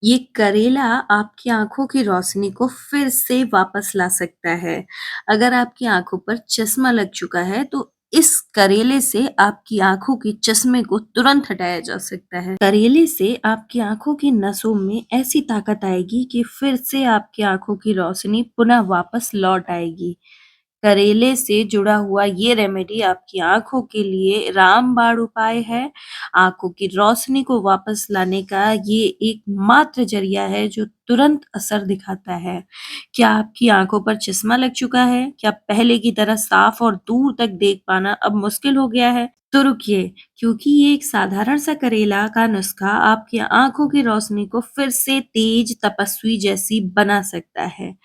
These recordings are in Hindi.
ये करेला आपकी आँखों की रोशनी को फिर से वापस ला सकता है। अगर आपकी आँखों पर चश्मा लग चुका है, तो इस करेले से आपकी आँखों के चश्मे को तुरंत हटाया जा सकता है। करेले से आपकी आँखों की नसों में ऐसी ताकत आएगी कि फिर से आपकी आँखों की रोशनी पुनः वापस लौट आएगी। करेले से जुड़ा हुआ ये रेमेडी आपकी आँखों के लिए रामबाण उपाय है। आँखों की रोशनी को वापस लाने का ये एकमात्र ज़रिया है जो तुरंत असर दिखाता है। क्या आपकी आँखों पर चश्मा लग चुका है? क्या पहले की तरह साफ और दूर तक देख पाना अब मुश्किल हो गया है? तो रुकिए, क्योंकि ये एक साधारण सा करेला का नुस्खा आपकी आँखों की रोशनी को फिर से तेज तपस्वी जैसी बना सकता है।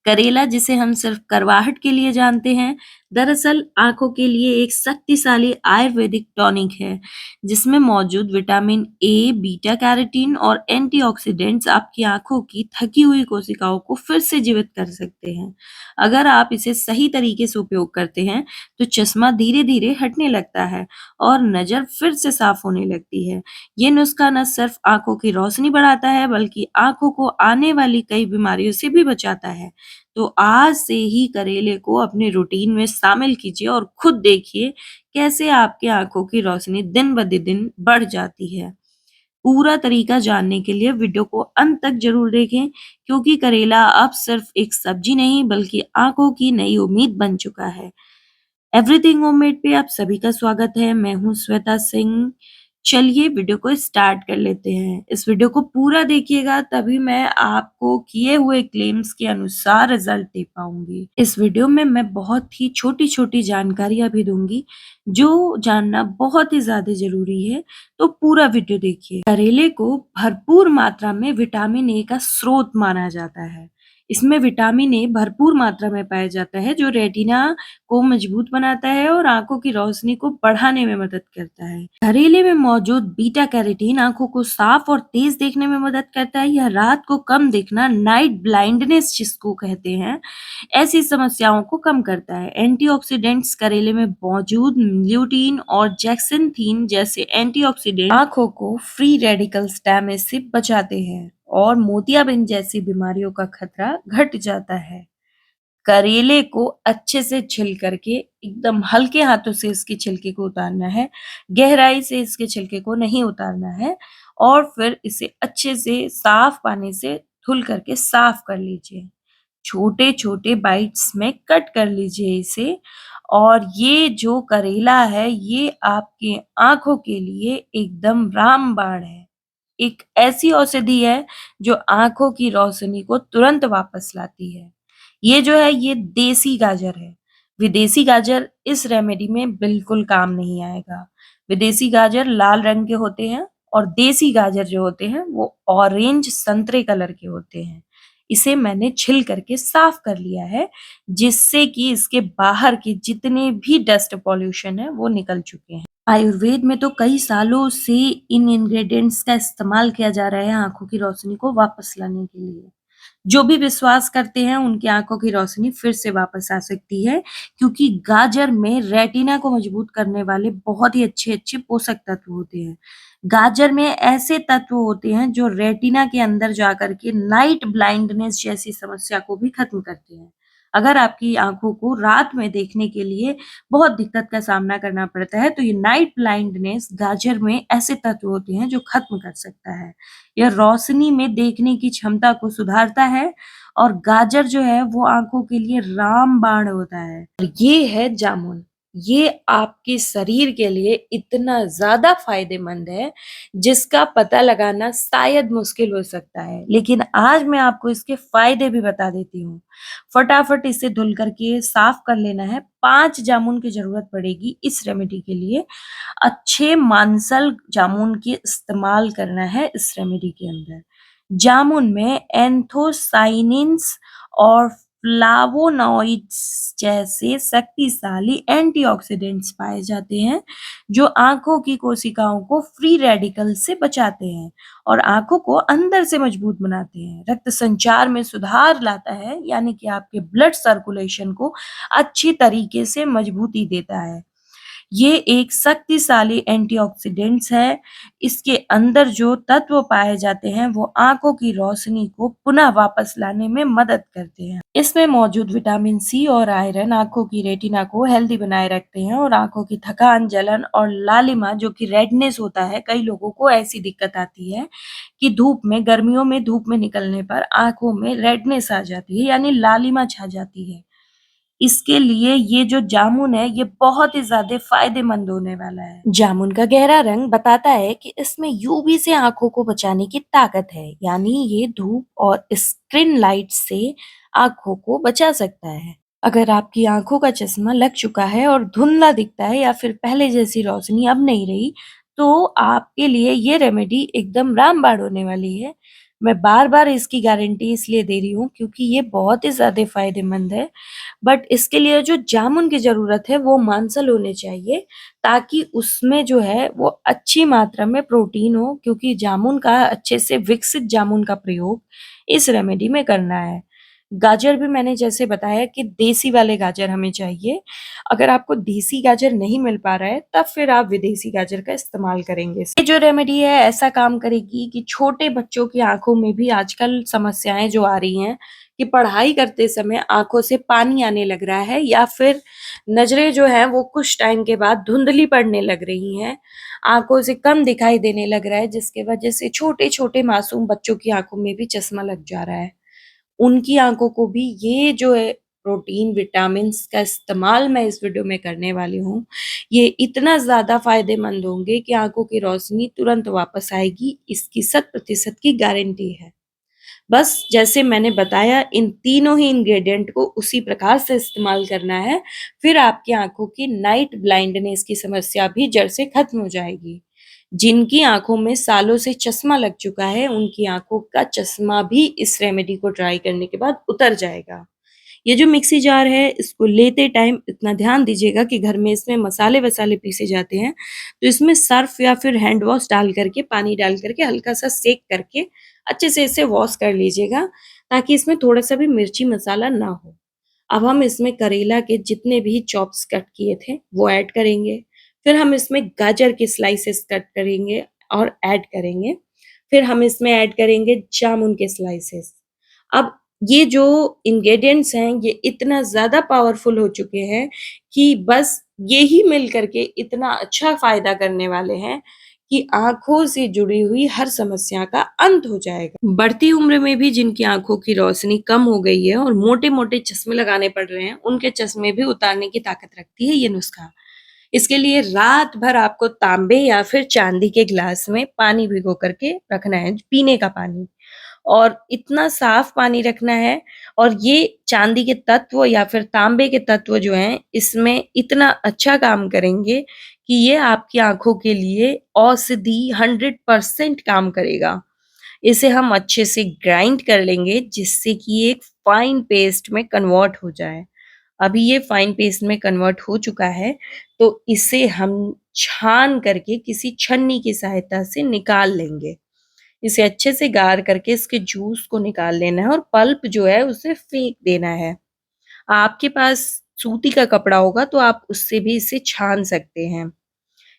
करेला जिसे हम सिर्फ करवाहट के लिए जानते हैं, दरअसल आँखों के लिए एक शक्तिशाली आयुर्वेदिक टॉनिक है, जिसमें मौजूद विटामिन ए, बीटा कैरोटीन और एंटीऑक्सीडेंट्स आपकी आँखों की थकी हुई कोशिकाओं को फिर से जीवित कर सकते हैं। अगर आप इसे सही तरीके से उपयोग करते हैं, तो चश्मा धीरे-धीरे हटने लगता है और नज़र फिर से साफ होने लगती है। ये नुस्खा न सिर्फ आँखों की रोशनी बढ़ाता है, बल्कि आँखों को आने वाली कई बीमारियों से भी बचाता है। तो आज से ही करेले को अपने रूटीन में शामिल कीजिए और खुद देखिए कैसे आपकी आँखों की रोशनी दिन-ब-दिन बढ़ जाती है। पूरा तरीका जानने के लिए वीडियो को अंत तक ज़रूर देखें, क्योंकि करेला अब सिर्फ एक सब्जी नहीं बल्कि आँखों की नई उम्मीद बन चुका है। एवरीथिंग होममेड पे आप सभी का स्वागत है। मैं हूँ श्वेता सिंह। चलिए वीडियो को स्टार्ट कर लेते हैं। इस वीडियो को पूरा देखिएगा, तभी मैं आपको किए हुए क्लेम्स के अनुसार रिजल्ट दे पाऊँगी। इस वीडियो में मैं बहुत ही छोटी-छोटी जानकारियाँ भी दूँगी, जो जानना बहुत ही ज़्यादा ज़रूरी है, तो पूरा वीडियो देखिए। करेले को भरपूर मात्रा में विटामिन ए का स्रोत माना जाता है। इसमें विटामिन ए भरपूर मात्रा में पाया जाता है, जो रेटिना को मजबूत बनाता है और आँखों की रोशनी को बढ़ाने में मदद करता है। करेले में मौजूद बीटा कैरोटीन आँखों को साफ और तेज देखने में मदद करता है। यह रात को कम देखना, नाइट ब्लाइंडनेस जिसको कहते हैं, ऐसी समस्याओं को कम करता है। एंटीऑक्सीडेंट्स करेले में मौजूद ल्यूटीन और जेक्सिंथीन जैसे एंटीऑक्सीडेंट आँखों को फ्री रेडिकल्स डैमेज से बचाते हैं और मोतियाबिंद जैसी बीमारियों का खतरा घट जाता है। करेले को अच्छे से छिल करके एकदम हल्के हाथों से इसके छिलके को उतारना है, गहराई से इसके छिलके को नहीं उतारना है और फिर इसे अच्छे से साफ पानी से धुल करके साफ कर लीजिए। छोटे-छोटे बाइट्स में कट कर लीजिए इसे और ये जो करेला है, ये आपके आँखों के लिए एकदम रामबाण है। एक ऐसी औषधि है जो आँखों की रोशनी को तुरंत वापस लाती है। ये जो है ये देसी गाजर है। विदेशी गाजर इस रेमेडी में बिल्कुल काम नहीं आएगा। विदेशी गाजर लाल रंग के होते हैं और देसी गाजर जो होते हैं वो ऑरेंज संतरे कलर के होते हैं। इसे मैंने छिल करके साफ कर लिया है, जिससे कि इसके बाहर के जितने भी डस्ट पॉल्यूशन है वो निकल चुके हैं। आयुर्वेद में तो कई सालों से इन इंग्रेडिएंट्स का इस्तेमाल किया जा रहा है आँखों की रोशनी को वापस लाने के लिए। जो भी विश्वास करते हैं उनकी आँखों की रोशनी फिर से वापस आ सकती है, क्योंकि गाजर में रेटिना को मजबूत करने वाले बहुत ही अच्छे-अच्छे पोषक तत्व होते हैं। गाजर में ऐसे तत्व होते हैं जो रेटिना के अंदर जाकर के नाइट ब्लाइंडनेस जैसी समस्या को भी खत्म करते हैं। अगर आपकी आँखों को रात में देखने के लिए बहुत दिक्कत का सामना करना पड़ता है, तो ये नाइट ब्लाइंडनेस गाजर में ऐसे तत्व होते हैं जो खत्म कर सकता है। यह रोशनी में देखने की क्षमता को सुधारता है और गाजर जो है वो आँखों के लिए रामबाण होता है। और ये है जामुन। ये आपके शरीर के लिए इतना ज़्यादा फ़ायदेमंद है, जिसका पता लगाना शायद मुश्किल हो सकता है। लेकिन आज मैं आपको इसके फ़ायदे भी बता देती हूँ। फटाफट इसे धुल करके साफ कर लेना है। 5 जामुन की ज़रूरत पड़ेगी इस रेमेडी के लिए। अच्छे मांसल जामुन की इस्तेमाल करना है इस रेमेडी के अंदर। जामुन में एंथोसाइनिन्स और फ्लावोनॉइड्स जैसे शक्तिशाली एंटीऑक्सीडेंट्स पाए जाते हैं, जो आँखों की कोशिकाओं को फ्री रेडिकल से बचाते हैं और आँखों को अंदर से मजबूत बनाते हैं। रक्त संचार में सुधार लाता है, यानी कि आपके ब्लड सर्कुलेशन को अच्छी तरीके से मजबूती देता है। ये एक शक्तिशाली एंटीऑक्सीडेंट्स है। इसके अंदर जो तत्व पाए जाते हैं वो आंखों की रोशनी को पुनः वापस लाने में मदद करते हैं। इसमें मौजूद विटामिन सी और आयरन आंखों की रेटिना को हेल्दी बनाए रखते हैं और आंखों की थकान, जलन और लालिमा जो कि रेडनेस होता है, कई लोगों को ऐसी दिक्कत आती है कि गर्मियों में धूप में निकलने पर आंखों में रेडनेस आ जाती है, यानी लालिमा छा जाती है। इसके लिए ये जो जामुन है ये बहुत ही ज़्यादा फ़ायदेमंद होने वाला है। जामुन का गहरा रंग बताता है कि इसमें यूवी से आँखों को बचाने की ताकत है, यानी ये धूप और स्क्रीन लाइट से आँखों को बचा सकता है। अगर आपकी आँखों का चश्मा लग चुका है और धुंधला दिखता है या फिर पहले जैसी रोशनी अब नहीं रही, तो आपके लिए ये रेमेडी एकदम रामबाण होने वाली है। मैं बार-बार इसकी गारंटी इसलिए दे रही हूँ क्योंकि ये बहुत ही ज़्यादा फ़ायदेमंद है। बट इसके लिए जो जामुन की ज़रूरत है वो मांसल होने चाहिए, ताकि उसमें जो है वो अच्छी मात्रा में प्रोटीन हो, क्योंकि जामुन का अच्छे से विकसित जामुन का प्रयोग इस रेमेडी में करना है। गाजर भी मैंने जैसे बताया कि देसी वाले गाजर हमें चाहिए। अगर आपको देसी गाजर नहीं मिल पा रहा है तब फिर आप विदेशी गाजर का इस्तेमाल करेंगे। ये जो रेमेडी है ऐसा काम करेगी कि छोटे बच्चों की आँखों में भी आजकल समस्याएँ जो आ रही हैं कि पढ़ाई करते समय आँखों से पानी आने लग रहा है या फिर नज़रें जो हैं वो कुछ टाइम के बाद धुंधली पड़ने लग रही हैं, आँखों से कम दिखाई देने लग रहा है, जिसकी वजह से छोटे-छोटे मासूम बच्चों की आँखों में भी चश्मा लग जा रहा है। उनकी आँखों को भी ये जो है प्रोटीन, विटामिन्स का इस्तेमाल मैं इस वीडियो में करने वाली हूँ, ये इतना ज़्यादा फ़ायदेमंद होंगे कि आँखों की रोशनी तुरंत वापस आएगी, इसकी 100% की गारंटी है। बस जैसे मैंने बताया इन तीनों ही इंग्रेडिएंट को उसी प्रकार से इस्तेमाल करना है, फिर आपकी आँखों की नाइट ब्लाइंडनेस की समस्या भी जड़ से खत्म हो जाएगी। जिनकी आँखों में सालों से चश्मा लग चुका है, उनकी आँखों का चश्मा भी इस रेमेडी को ट्राई करने के बाद उतर जाएगा। ये जो मिक्सी जार है इसको लेते टाइम इतना ध्यान दीजिएगा कि घर में इसमें मसाले-वसाले पीसे जाते हैं, तो इसमें सर्फ़ या फिर हैंड वॉश डाल करके, पानी डाल करके हल्का-सा सेंक करके अच्छे से इसे वॉश कर लीजिएगा, ताकि इसमें थोड़ा-सा भी मिर्ची मसाला ना हो। अब हम इसमें करेला के जितने भी चॉप्स कट किए थे वो ऐड करेंगे। फिर हम इसमें गाजर के स्लाइसेस कट करेंगे और ऐड करेंगे। फिर हम इसमें ऐड करेंगे जामुन के स्लाइसेस। अब ये जो इंग्रीडिएंट्स हैं ये इतना ज़्यादा पावरफुल हो चुके हैं कि बस ये ही मिल कर के इतना अच्छा फ़ायदा करने वाले हैं कि आँखों से जुड़ी हुई हर समस्या का अंत हो जाएगा। बढ़ती उम्र में भी जिनकी आँखों की रोशनी कम हो गई है और मोटे-मोटे चश्मे लगाने पड़ रहे हैं, उनके चश्मे भी उतारने की ताकत रखती है ये नुस्खा। इसके लिए रात भर आपको तांबे या फिर चांदी के ग्लास में पानी भिगो करके रखना है, पीने का पानी। और इतना साफ पानी रखना है, और ये चांदी के तत्व या फिर तांबे के तत्व जो हैं, इसमें इतना अच्छा काम करेंगे कि ये आपकी आँखों के लिए औषधि 100% काम करेगा। इसे हम अच्छे से ग्राइंड कर लेंगे जिससे कि एक फाइन पेस्ट में कन्वर्ट हो जाए। अभी ये फाइन पेस्ट में कन्वर्ट हो चुका है, तो इसे हम छान करके किसी छन्नी की सहायता से निकाल लेंगे। इसे अच्छे से गार करके इसके जूस को निकाल लेना है और पल्प जो है उसे फेंक देना है। आपके पास सूती का कपड़ा होगा तो आप उससे भी इसे छान सकते हैं।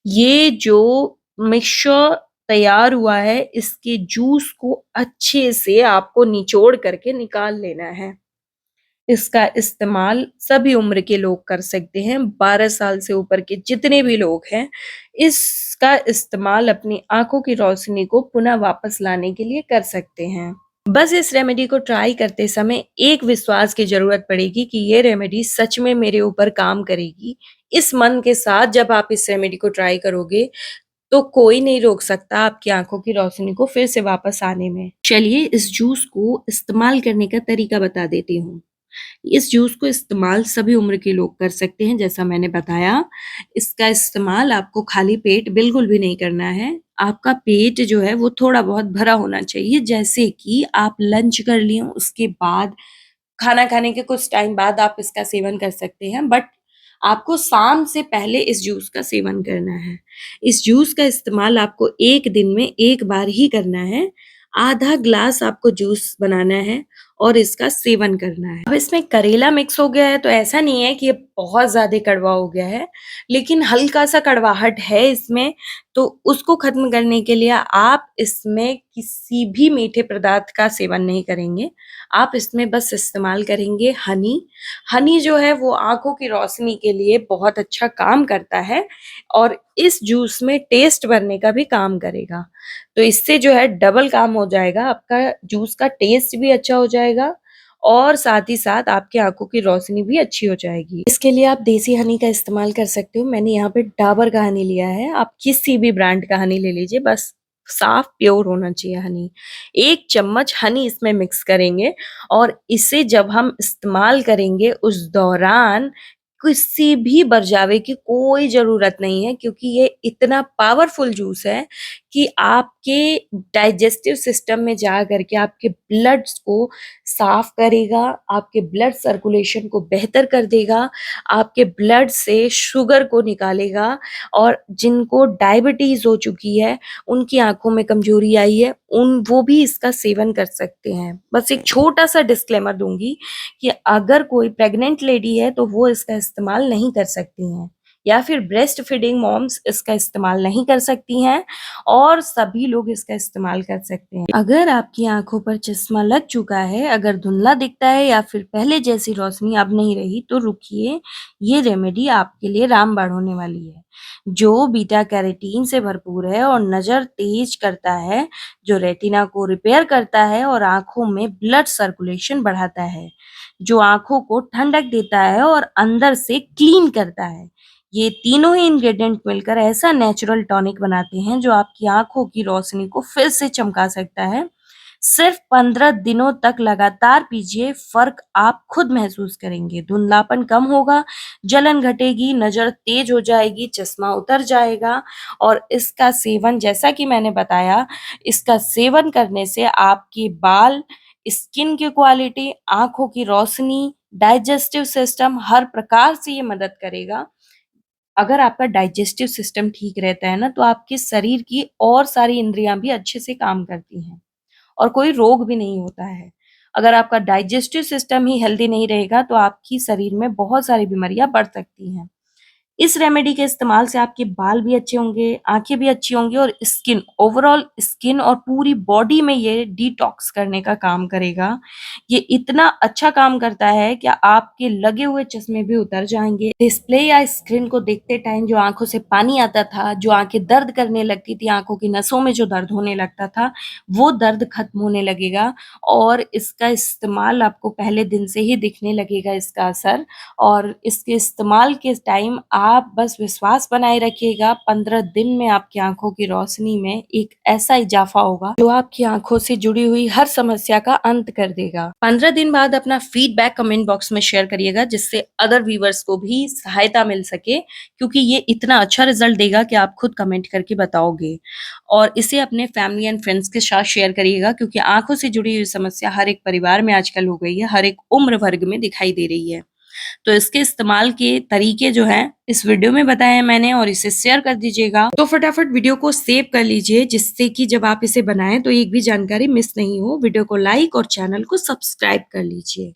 ये जो मिक्सचर तैयार हुआ है इसके जूस को अच्छे से आपको निचोड़ करके निकाल लेना है। इसका इस्तेमाल सभी उम्र के लोग कर सकते हैं। 12 साल से ऊपर के जितने भी लोग हैं, इसका इस्तेमाल अपनी आँखों की रोशनी को पुनः वापस लाने के लिए कर सकते हैं। बस इस रेमेडी को ट्राई करते समय एक विश्वास की ज़रूरत पड़ेगी कि ये रेमेडी सच में मेरे ऊपर काम करेगी। इस मन के साथ जब आप इस रेमेडी को ट्राई करोगे, तो कोई नहीं रोक सकता आपकी आँखों की रोशनी को फिर से वापस आने में। चलिए इस जूस को इस्तेमाल करने का तरीका बता देती हूँ। इस जूस को इस्तेमाल सभी उम्र के लोग कर सकते हैं, जैसा मैंने बताया। इसका इस्तेमाल आपको खाली पेट बिल्कुल भी नहीं करना है। आपका पेट जो है वो थोड़ा बहुत भरा होना चाहिए, जैसे कि आप लंच कर लिए हों, उसके बाद खाना खाने के कुछ टाइम बाद आप इसका सेवन कर सकते हैं, बट आपको शाम से पहले इस जूस का सेवन करना है। इस जूस का इस्तेमाल आपको 1 दिन में 1 बार ही करना है। आधा ग्लास आपको जूस बनाना है और इसका सेवन करना है। अब इसमें करेला मिक्स हो गया है तो ऐसा नहीं है कि ये बहुत ज़्यादा कड़वा हो गया है, लेकिन हल्का-सा कड़वाहट है इसमें, तो उसको ख़त्म करने के लिए आप इसमें किसी भी मीठे पदार्थ का सेवन नहीं करेंगे। आप इसमें बस इस्तेमाल करेंगे हनी। हनी जो है वो आँखों की रोशनी के लिए बहुत अच्छा काम करता है और इस जूस में टेस्ट भरने का भी काम करेगा। तो इससे जो है डबल काम हो जाएगा, आपका जूस का टेस्ट भी अच्छा हो जाएगा और साथ ही साथ आपकी आँखों की रोशनी भी अच्छी हो जाएगी। इसके लिए आप देसी हनी का इस्तेमाल कर सकते हो। मैंने यहाँ पे डाबर का हनी लिया है, आप किसी भी ब्रांड का हनी ले लीजिए, बस साफ प्योर होना चाहिए हनी। 1 चम्मच हनी इसमें मिक्स करेंगे और इसे जब हम इस्तेमाल करेंगे उस दौरान किसी भी बरजावे की कोई ज़रूरत नहीं है, क्योंकि ये इतना पावरफुल जूस है कि आपके डाइजेस्टिव सिस्टम में जा कर के आपके ब्लड्स को साफ करेगा, आपके ब्लड सर्कुलेशन को बेहतर कर देगा, आपके ब्लड से शुगर को निकालेगा और जिनको डायबिटीज़ हो चुकी है, उनकी आँखों में कमज़ोरी आई है, वो भी इसका सेवन कर सकते हैं। बस एक छोटा-सा डिस्क्लेमर दूँगी कि अगर कोई प्रेग्नेंट लेडी है तो वो इसका इस्तेमाल नहीं कर सकती हैं या फिर ब्रेस्ट फीडिंग मॉम्स इसका इस्तेमाल नहीं कर सकती हैं और सभी लोग इसका इस्तेमाल कर सकते हैं। अगर आपकी आँखों पर चश्मा लग चुका है, अगर धुंधला दिखता है या फिर पहले जैसी रोशनी अब नहीं रही तो रुकिए, ये रेमेडी आपके लिए रामबाण होने वाली है। जो बीटा कैरोटीन से भरपूर है और नज़र तेज करता है, जो रेटिना को रिपेयर करता है और आँखों में ब्लड सर्कुलेशन बढ़ाता है, जो आँखों को ठंडक देता है और अंदर से क्लीन करता है। ये तीनों ही इंग्रेडिएंट मिलकर ऐसा नेचुरल टॉनिक बनाते हैं जो आपकी आँखों की रोशनी को फिर से चमका सकता है। सिर्फ 15 दिनों तक लगातार पीजिए, फ़र्क आप खुद महसूस करेंगे। धुंधलापन कम होगा, जलन घटेगी, नज़र तेज हो जाएगी, चश्मा उतर जाएगा और इसका सेवन जैसा कि मैंने बताया, इसका सेवन करने से आपके बाल, स्किन की क्वालिटी, आँखों की रोशनी, डाइजेस्टिव सिस्टम हर प्रकार से ये मदद करेगा। अगर आपका डाइजेस्टिव सिस्टम ठीक रहता है ना, तो आपके शरीर की और सारी इंद्रियाँ भी अच्छे से काम करती हैं और कोई रोग भी नहीं होता है। अगर आपका डाइजेस्टिव सिस्टम ही हेल्दी नहीं रहेगा, तो आपकी शरीर में बहुत सारी बीमारियाँ बढ़ सकती हैं। इस रेमेडी के इस्तेमाल से आपके बाल भी अच्छे होंगे, आँखें भी अच्छी होंगी और स्किन ओवरऑल स्किन और पूरी बॉडी में ये डिटॉक्स करने का काम करेगा। ये इतना अच्छा काम करता है कि आपके लगे हुए चश्मे भी उतर जाएँगे। डिस्प्ले या स्क्रीन को देखते टाइम जो आँखों से पानी आता था, जो आँखें दर्द करने लगती थी, आँखों की नसों में जो दर्द होने लगता था, वो दर्द खत्म होने लगेगा और इसका इस्तेमाल आपको पहले दिन से ही दिखने लगेगा इसका असर। और इसके इस्तेमाल के टाइम आप बस विश्वास बनाए रखिएगा, 15 दिन में आपकी आँखों की रोशनी में एक ऐसा इज़ाफ़ा होगा, जो आपकी आँखों से जुड़ी हुई हर समस्या का अंत कर देगा। 15 दिन बाद अपना फीडबैक कमेंट बॉक्स में शेयर करिएगा, जिससे अदर व्यूअर्स को भी सहायता मिल सके, क्योंकि ये इतना अच्छा रिज़ल्ट देगा कि आप खुद कमेंट करके बताओगे। और इसे अपने फैमिली एंड फ्रेंड्स के साथ शेयर करिएगा, क्योंकि आँखों से जुड़ी हुई समस्या हर एक परिवार में आजकल हो गई है, हर एक उम्र वर्ग में दिखाई दे रही है। तो इसके इस्तेमाल के तरीके जो हैं इस वीडियो में बताए हैं मैंने और इसे शेयर कर दीजिएगा। तो फटाफट वीडियो को सेव कर लीजिए, जिससे कि जब आप इसे बनाएं तो एक भी जानकारी मिस नहीं हो। वीडियो को लाइक और चैनल को सब्सक्राइब कर लीजिए।